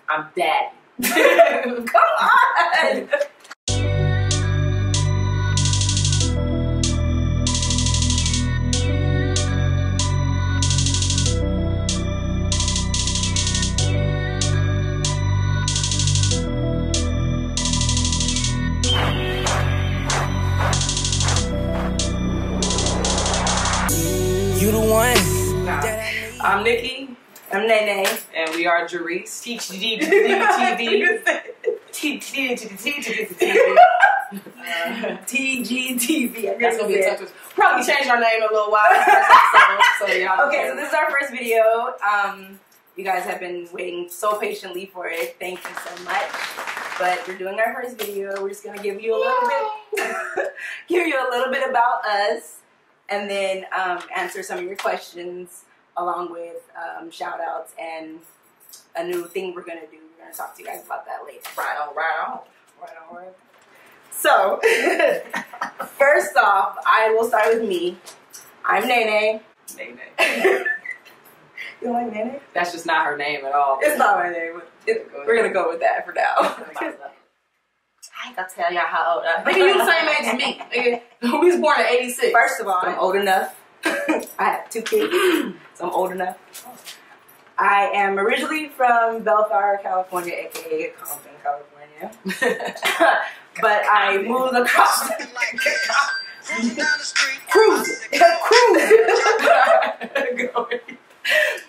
I'm daddy. Come on. You the one. I'm Nikki. I'm Nene. And we are Jareese. TGTV. TGTV. That's gonna be a tough. Probably changed our name in a little while. So y'all. Okay, so this is our first video. You guys have been waiting so patiently for it. Thank you so much. But we're doing our first video. We're just gonna give you a little bit, about us, and then answer some of your questions, along with shout outs and a new thing we're gonna do. We're gonna talk to you guys about that later. Right on. So, first off, I will start with me. I'm Nene. Nene. You like Nene? That's just not her name at all. It's not my name. We're gonna go with that for now. I ain't gonna tell y'all how old I am. Nigga, you the same age as me. Nigga, we was born in '86. First of all, I'm old enough. I have 2 kids, so I'm old enough. I am originally from Bellflower, California, aka Compton, California. But I moved across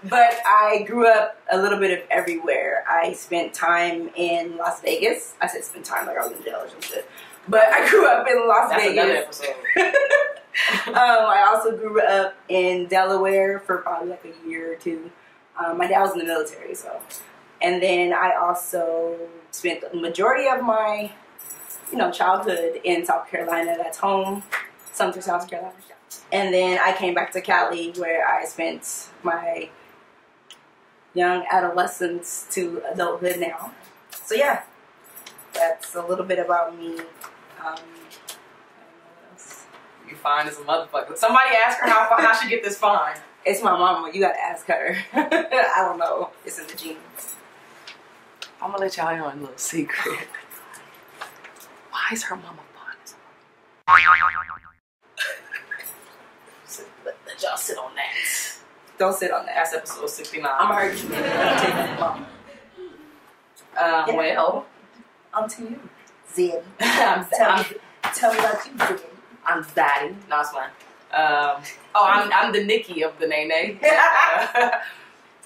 But I grew up a little bit of everywhere. I spent time in Las Vegas. I said spent time like I was in jail or some shit. But I grew up in Las Vegas. I also grew up in Delaware for probably like a year or 2. My dad was in the military, so. And then I also spent the majority of my, childhood in South Carolina. That's home, Sumter, South Carolina. And then I came back to Cali, where I spent my young adolescence to adulthood now. So yeah, that's a little bit about me. I don't know what else. You fine as a motherfucker. Somebody ask her how she get this fine. It's my mama. You gotta ask her. I don't know. It's in the genes. I'm gonna let y'all in on a little secret. Why is her mama fine as a Let y'all sit on that. Don't sit on that. That's episode 69. I'm gonna hurt you. Take that, mama. Well, on to you, Zed. tell me about you, Zed. I'm Zaddy. No, it's fine. I'm the Nikki of the Nene.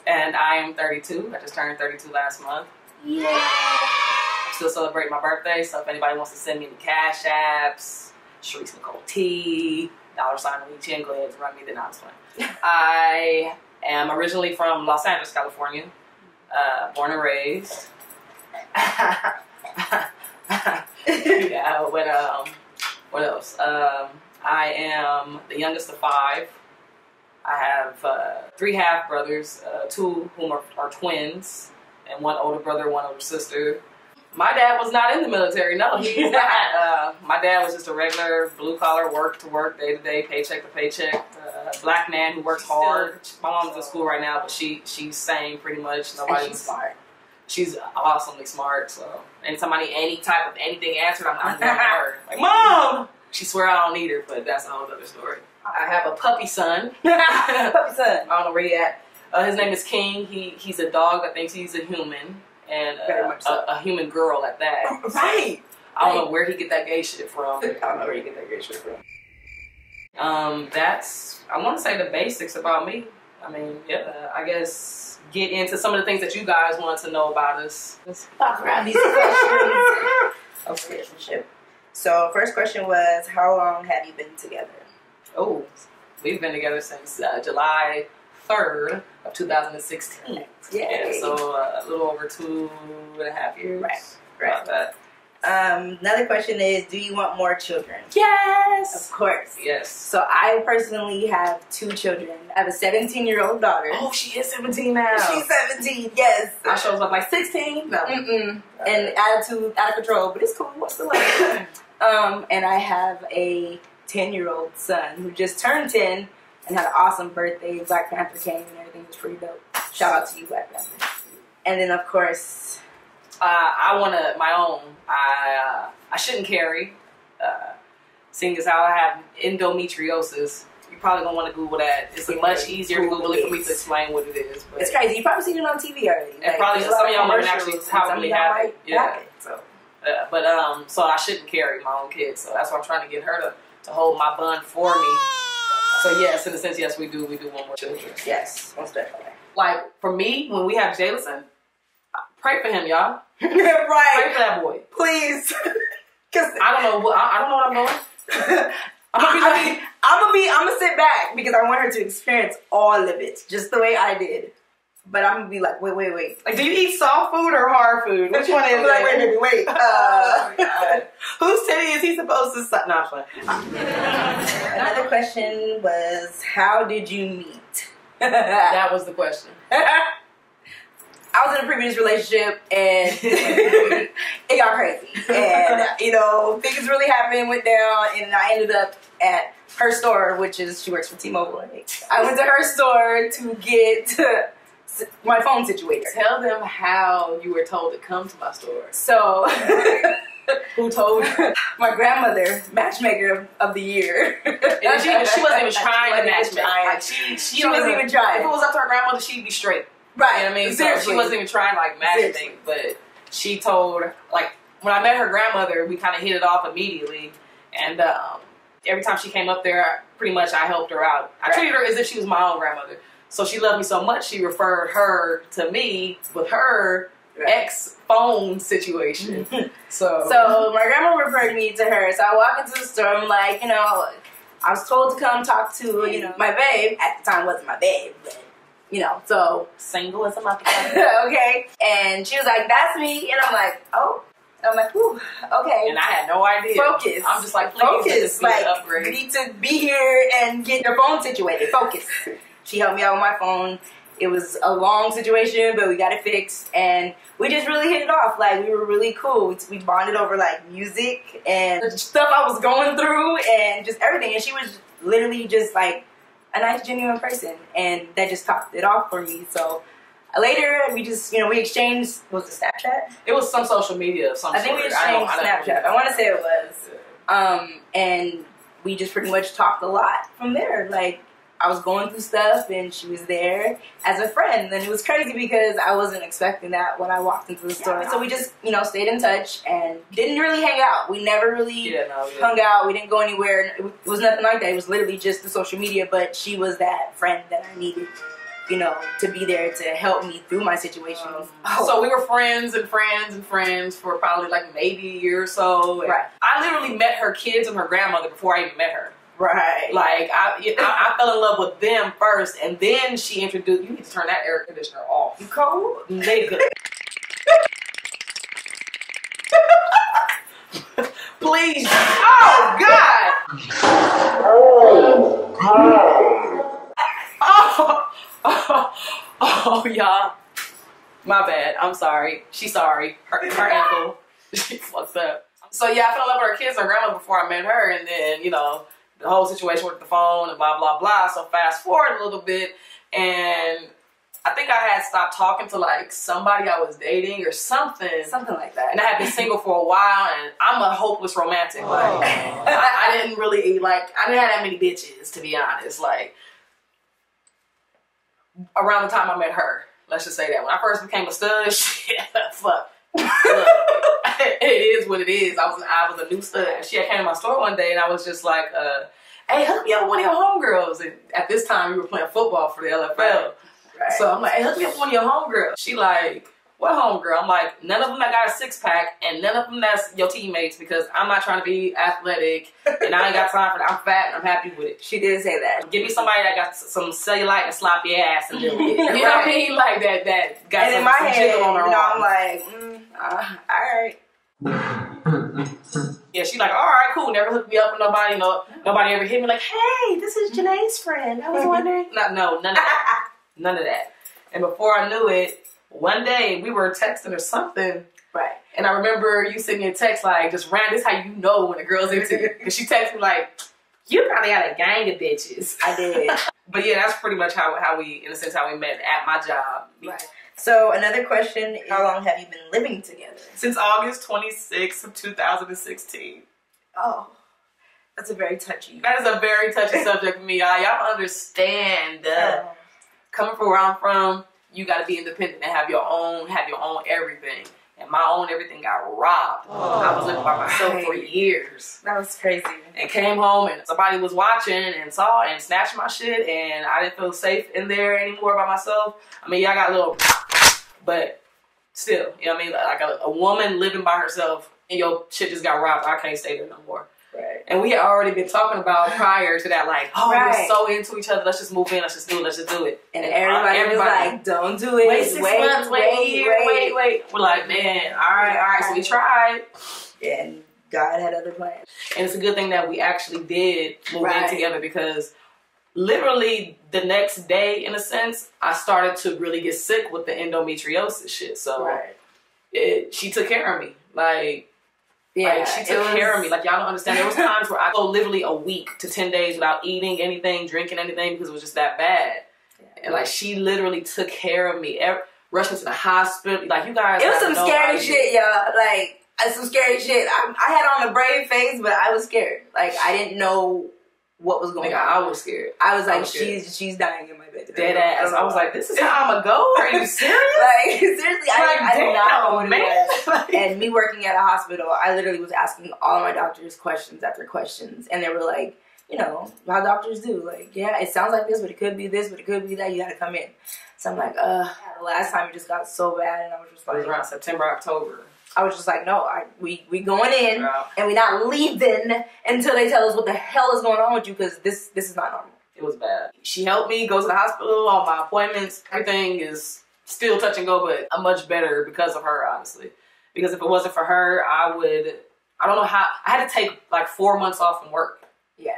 And I am 32. I just turned 32 last month. Yeah. I'm still celebrating my birthday, so if anybody wants to send me the cash apps, Jareese Nicole T, $, on each end, go ahead and run me the $. I am originally from Los Angeles, California. Born and raised. Yeah, what else? I am the youngest of 5. I have 3 half brothers, 2 whom are twins, and 1 older brother, 1 older sister. My dad was not in the military. No, he was not. My dad was just a regular blue collar, work to work, day to day, paycheck to paycheck. Black man who works hard. My mom's in school right now, but she's sane pretty much. She's smart. She's awesomely smart. So anytime I need any type of anything answered, I'm going to her. Like, Mom! She swear I don't need her, but that's a whole other story. I have a puppy son. Puppy son. I don't know where he at. His name is King. He's a dog that thinks he's a human. And a human girl at that. Right. I don't know where he get that gay shit from. That's, I want to say the basics about me. I mean, yeah, I guess get into some of the things that you guys want to know about us. Let's talk around these questions of relationship. So, first question was, how long have you been together? Oh, we've been together since July 3rd of 2016. Yeah, so a little over 2.5 years. Right. Another question is, do you want more children? Yes! Of course. Yes. So I personally have 2 children. I have a 17-year-old daughter. Oh, she is 17 now. She's 17, yes. I shows up like 16. No. And attitude out of control, but it's cool. What's the life? And I have a 10-year-old son who just turned 10 and had an awesome birthday. Black Panther came and everything was pretty dope. Shout out to you, Black Panther. And then, of course, I want my own. I shouldn't carry. Seeing as how I have endometriosis, you're probably gonna want to Google that. It's much easier to Google it for me to explain what it is. But it's crazy. You probably seen it on TV already. And probably some of y'all might actually probably have it. Yeah. So, so I shouldn't carry my own kids. So that's why I'm trying to get her to hold my bun for me. So yes, in a sense, yes, we do want more children. Yes, most definitely. Like for me, when we have Jameson, pray for him, y'all. Right. Pray for that boy, please. Cause I don't know what I'm doing. I'm gonna sit back because I want her to experience all of it, just the way I did. But I'm gonna be like, wait. Like, do you eat soft food or hard food? Which one is it? Like, wait. Oh my God. Whose titty is he supposed to suck? No, I'm fine. Another question was, how did you meet? That was the question. I was in a previous relationship and it got crazy. And, things really happened, went down, and I ended up at her store, which is, she works for T-Mobile. I went to her store to get my phone situated. Tell them how you were told to come to my store. So, who told you? My grandmother, matchmaker of the year. And she wasn't even trying to matchmake. Like, she wasn't even trying. If it was up to her grandmother, she'd be straight. Right. You know what I mean? Seriously. So she wasn't even trying to matchmake, but she told, when I met her grandmother, we kind of hit it off immediately. And every time she came up there, pretty much I helped her out. I treated her as if she was my own grandmother. So she loved me so much, she referred her to me with her ex-phone situation. So my grandma referred me to her. So I walk into the store, I'm like, I was told to come talk to, my babe. At the time, wasn't my babe, but so single as a mother. Okay. And she was like, "That's me," and I'm like, "Oh." And I'm like, "Whew, okay." And I had no idea. Focus. I'm just like, focus. Like, you need to be here and get your phone situated. Focus. She helped me out with my phone. It was a long situation, but we got it fixed, and we just really hit it off. Like, we were really cool. We bonded over music and the stuff I was going through and just everything. And she was literally just a nice, genuine person, and that just topped it off for me. So later, we just, we exchanged, was it Snapchat? It was some social media of some sort. I think we exchanged Snapchat. I want to say it was. And we just pretty much talked a lot from there. I was going through stuff, and she was there as a friend. And it was crazy because I wasn't expecting that when I walked into the store. So we just, stayed in touch and didn't really hang out. We never really hung out. We didn't go anywhere. It was nothing like that. It was literally just the social media. But she was that friend that I needed, to be there to help me through my situation. So we were friends for probably maybe a year or so. Right. I literally met her kids and her grandmother before I even met her. Right. I fell in love with them first, and then she introduced, you need to turn that air conditioner off. You cold? Nigga. Please. Oh, God. Oh, y'all. My bad. I'm sorry. She's sorry. Her ankle. She fucked up. So, yeah, I fell in love with her kids and her grandma before I met her, and then, the whole situation with the phone and blah, blah, blah. So fast forward a little bit, and I think I had stopped talking to somebody I was dating or something. Something like that. And I had been single for a while, and I'm a hopeless romantic. I didn't really, I didn't have that many bitches, to be honest. Around the time I met her, let's just say that. When I first became a stud, shit, fuck. Look, it is what it is. I was a new stud. She came to my store one day, and I was just like, "Hey, hook me up with one of your homegirls." And at this time, we were playing football for the LFL. Right. So I'm like, "Hey, hook me up with one of your homegirls." She like, "What homegirl?" I'm like, "None of them that got a 6-pack, and none of them that's your teammates, because I'm not trying to be athletic, and I ain't got time for that. I'm fat, and I'm happy with it." She did say that. Give me somebody that got some cellulite and sloppy ass and little bit. You know what I mean? Like that got and some, in my some head, jiggle on her arm. I'm like, alright. Yeah, she's like, alright, cool. Never hooked me up with nobody. Nobody ever hit me like, "Hey, this is Janai's friend. I was wondering." No, none of that. None of that. And before I knew it, one day we were texting or something. Right. And I remember you sent me a text just ran. This is how you know when a girl's into you. Because she texted me "You probably had a gang of bitches." I did. But yeah, that's pretty much how we, in a sense, how we met at my job. Right. So another question, how long have you been living together? Since August 26th of 2016. Oh, that's a very touchy. That is a very touchy subject for me, y'all. Y'all understand. Coming from where I'm from, you got to be independent and have your own everything. And my own everything got robbed. I was living by myself for years. That was crazy. And came home and somebody was watching and saw and snatched my shit, and I didn't feel safe in there anymore by myself. I mean, yeah, I got a little, but still, you know what I mean? Like a woman living by herself and your shit just got robbed. I can't stay there no more. Right. And we had already been talking about prior to that, like, oh, we're so into each other. Let's just move in. Let's just do it. Let's just do it. And everybody was like, don't do it. Wait 6 months. Wait a year. Wait. We're like, man, all right. So we tried. And God had other plans. And it's a good thing that we actually did move in together, because literally the next day, in a sense, I started to really get sick with the endometriosis shit. So she took care of me. Like, she took care of me. Like, y'all don't understand. There was times where I go literally a week to 10 days without eating anything, drinking anything, because it was just that bad. Yeah. And like, she literally took care of me. Rushed me to the hospital. Like, you guys. It was some scary shit, y'all. Like, some scary shit. I had on a brave face, but I was scared. Like, I didn't know what was going on. I was scared. I was like, she's dying in my bed. Dead ass. I was like, this is how I'm gonna go? Are you serious? Like, seriously, I did not know what it was. And me working at a hospital, I literally was asking all my doctors questions after questions. And they were like, you know, how doctors do. Like, yeah, it sounds like this, but it could be this, but it could be that. You gotta come in. So I'm like, the last time it just got so bad, and I was just like, it was around September, October. I was just like, no, we going in, and we not leaving until they tell us what the hell is going on with you, because this is not normal. It was bad. She helped me go to the hospital, all my appointments. Everything is still touch and go, but I'm much better because of her, honestly. Because if it wasn't for her, I don't know how, I had to take like 4 months off from work. Yeah.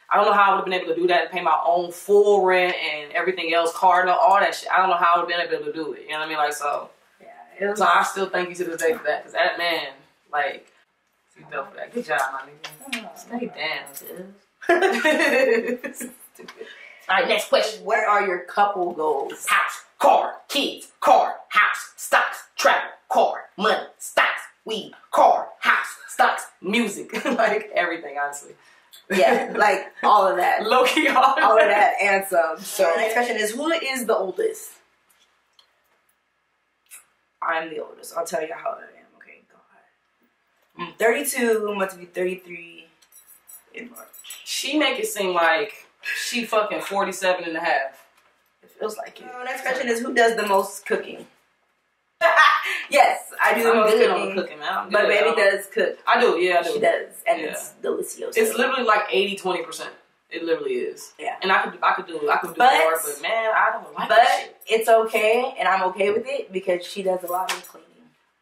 I don't know how I would have been able to do that and pay my own full rent and everything else, car note, all that shit. I don't know how I would have been able to do it. You know what I mean? Like, so. Yeah. So I still thank you to this day for that. Because that man, like, you know for that. Good job, my nigga. Stay down, sis. All right, next question. What are your couple goals? House, car, kids, car, house, stocks, travel, car, money, stocks, weed, car, house, stocks, music. Like, everything, honestly. Yeah, like, all of that. Low-key, all of that and some. So, the next question is, who is the oldest? I'm the oldest. I'll tell you how old I am. Okay, go ahead. I'm 32. I'm about to be 33 in March. She make it seem like she fucking 47 and a half. It feels like it. So, next question is, who does the most cooking? Yes, I do the most cooking. Man. But baby does cook. I do, yeah, I do. She does, and it's delicious. It's literally like 80-20%. It literally is. Yeah. And I could do more, but man, I don't like that shit. It's okay, and I'm okay with it because she does a lot of cleaning.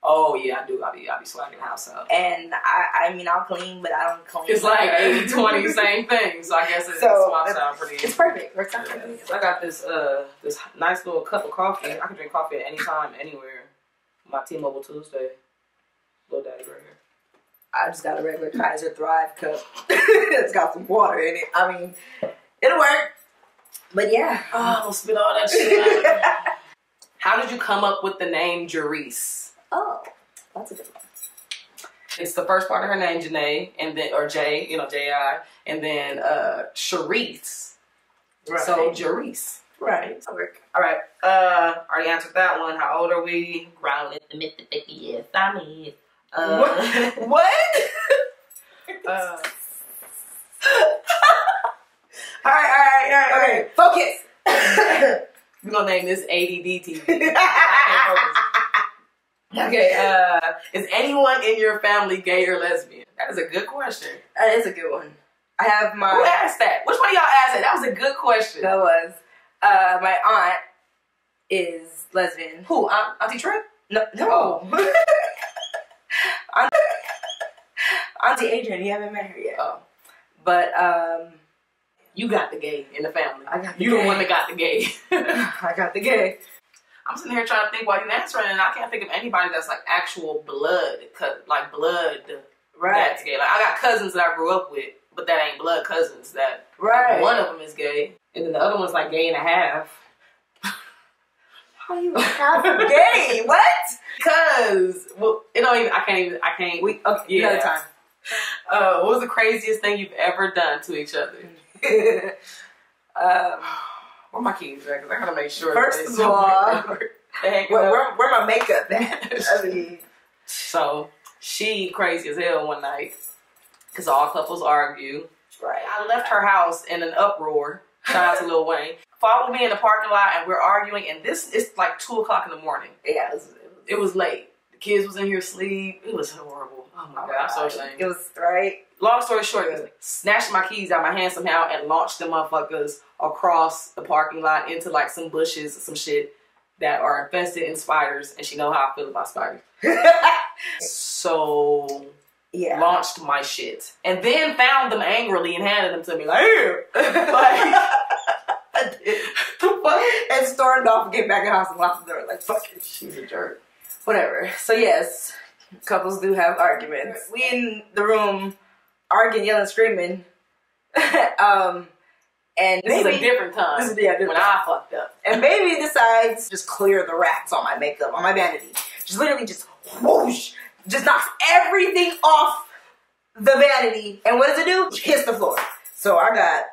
Oh yeah, I do. I'll be swagging the house up. And I mean, I'll clean, but I don't clean. It's like 80-20, same thing. So I guess it swaps out pretty. It's perfect. Works out. So I got this nice little cup of coffee. I can drink coffee at any time, anywhere. My T-Mobile Tuesday. Little daddy right here. I just got a regular Kaiser Thrive cup. It's got some water in it. I mean, it'll work. But yeah. Oh, I'm gonna spit all that shit out. How did you come up with the name Jareese? Oh, that's a good one. It's the first part of her name, Janai, and then, or J, you know, J-I, and then Jareese. Right. So Jareese. Right. All right. Already answered that one. How old are we? Grounded the myth, the 50 years. I mean, what? All right. Okay. Focus. We're gonna name this ADD TV. Okay. Is anyone in your family gay or lesbian? That is a good question. That is a good one. I have my. Who asked that? Which one of y'all asked that? That was a good question. That was. My aunt is lesbian. Who? Auntie Trip? No. Oh. Auntie Adrian, you haven't met her yet. Oh. But, you got the gay in the family. I got the gay. You the one that got the gay. I got the gay. I'm sitting here trying to think while you're answering, and I can't think of anybody that's like actual blood. Right. That's gay. Like, I got cousins that I grew up with, but that ain't blood cousins. That one of them is gay, and then the other one's like gay and a half. How you half gay? What? Cause it don't even. I can't. Okay, another time. What was the craziest thing you've ever done to each other? Where my keys at? Cause I gotta make sure. First of all, where my makeup at? I mean, so she crazy as hell one night. Cause all couples argue. Right. I left her house in an uproar. Shout out to Lil Wayne. Followed me in the parking lot and we're arguing. And it's like 2 o'clock in the morning. Yeah, it was late. The kids was in here asleep. It was horrible. Oh my God, I'm so ashamed. It was right. Long story short, snatched my keys out of my hand somehow and launched them motherfuckers across the parking lot into like some bushes or some shit that are infested in spiders. And she know how I feel about spiders. So yeah, launched my shit and then found them angrily and handed them to me like, here. Like, and stormed off and get back in the house and locked the door. Like, fuck it, she's a jerk. Whatever. So yes, couples do have arguments. We in the room arguing, yelling, screaming. And this is a different time. When I fucked up. And baby decides just clear the rats on my makeup, on my vanity. Just literally just whoosh, just knocks everything off the vanity. And what does it do? Hits the floor. So I got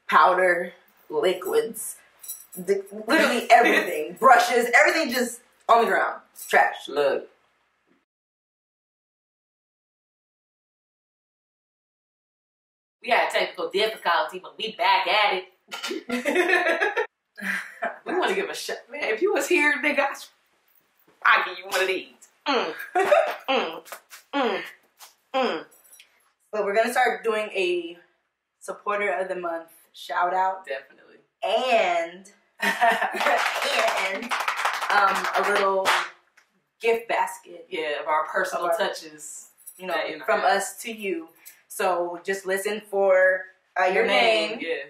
powder, liquids, literally everything, brushes, everything just on the ground. It's trash. Look. We had technical difficulty, but we back at it. We want to give a shot. Man, if you was here, nigga, I'd give you one of these. But we're going to start doing a supporter of the month shout out. Definitely. And a little gift basket. Yeah, of our personal touches. You know, from us to you. So just listen for your name. Yeah.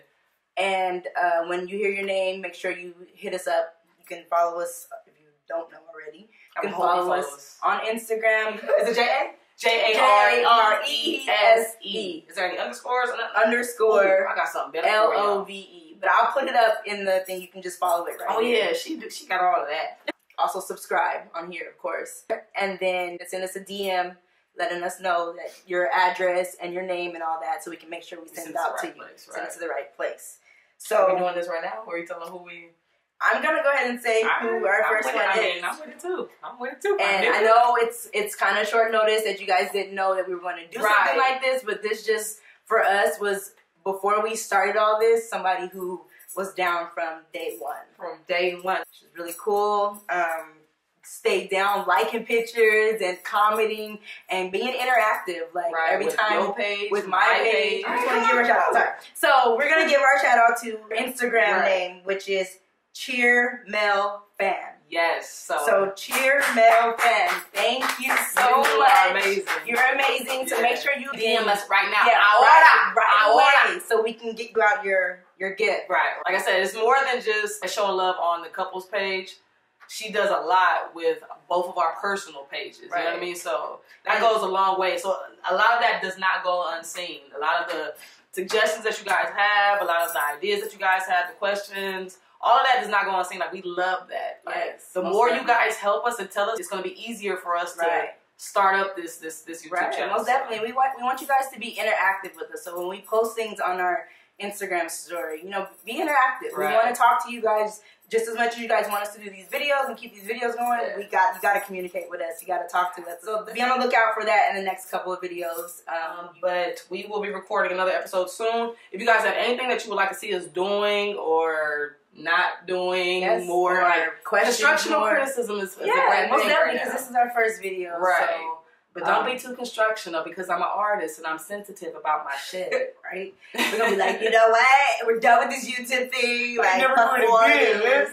And when you hear your name, make sure you hit us up. You can follow us if you don't know already. You can follow us on Instagram. Is it J-A? Jareese. Is there any underscores? Underscore. Ooh, I got something better for you. LOVE. But I'll put it up in the thing. You can just follow it right Oh here. yeah, she got all of that. Also subscribe on here, of course. And then send us a DM letting us know that your address and your name and all that so we can make sure we send it out to you. Send it to the right place. So are we doing this right now? Or are you telling who we... I'm going to go ahead and say who our first one is. I'm with it too. And I know it's kind of short notice that you guys didn't know that we were going to do something like this, but this just, for us, was, before we started all this, somebody who was down from day one. From day one. Which is really cool. Stay down liking pictures and commenting and being interactive. Like every with time your page, with my page. I just want to give her a shout out. Sorry. So we're going to give our shout out to her Instagram name, which is Cheer Mel Fan. Yes. So Cheer Mel Fan. Thank you so much. Amazing. You're amazing. So make sure you DM us right now. Yeah, right away. So we can get you out your gift. Right. Like I said, it's more than just showing love on the couples page. She does a lot with both of our personal pages. You know what I mean? So that goes a long way. So a lot of that does not go unseen. A lot of the suggestions that you guys have, a lot of the ideas that you guys have, the questions, all of that does not go unseen. Like, we love that. Like, the more you guys help us and tell us, it's going to be easier for us to start up this YouTube channel. Most definitely. We want you guys to be interactive with us. So when we post things on our Instagram story, you know, be interactive. We want to talk to you guys just as much as you guys want us to do these videos and keep these videos going. You got to communicate with us. You got to talk to us. So be on the lookout for that in the next couple of videos. But we will be recording another episode soon. If you guys have anything that you would like to see us doing or not doing, more like constructional criticism is a great thing. Most definitely, because this is our first video. Right. So, but don't be too constructional, because I'm an artist and I'm sensitive about my shit. Right? We're gonna be like, you know what? We're done with this YouTube thing. Like, never doing it again.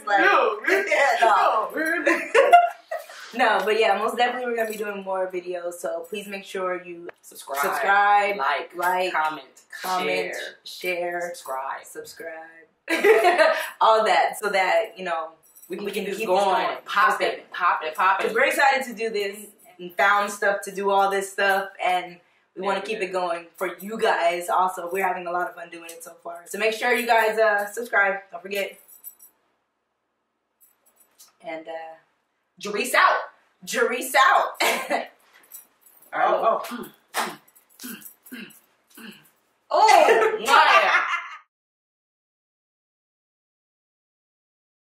No, but yeah, most definitely we're gonna be doing more videos. So please make sure you subscribe, like, comment, share, subscribe. All that, so that, you know, we can keep this going. Pop it. Because we're excited to do this and found stuff to do all this stuff, and we want to keep it going for you guys. Also, we're having a lot of fun doing it so far. So make sure you guys subscribe. Don't forget. And Jareese out. Jareese out. All right.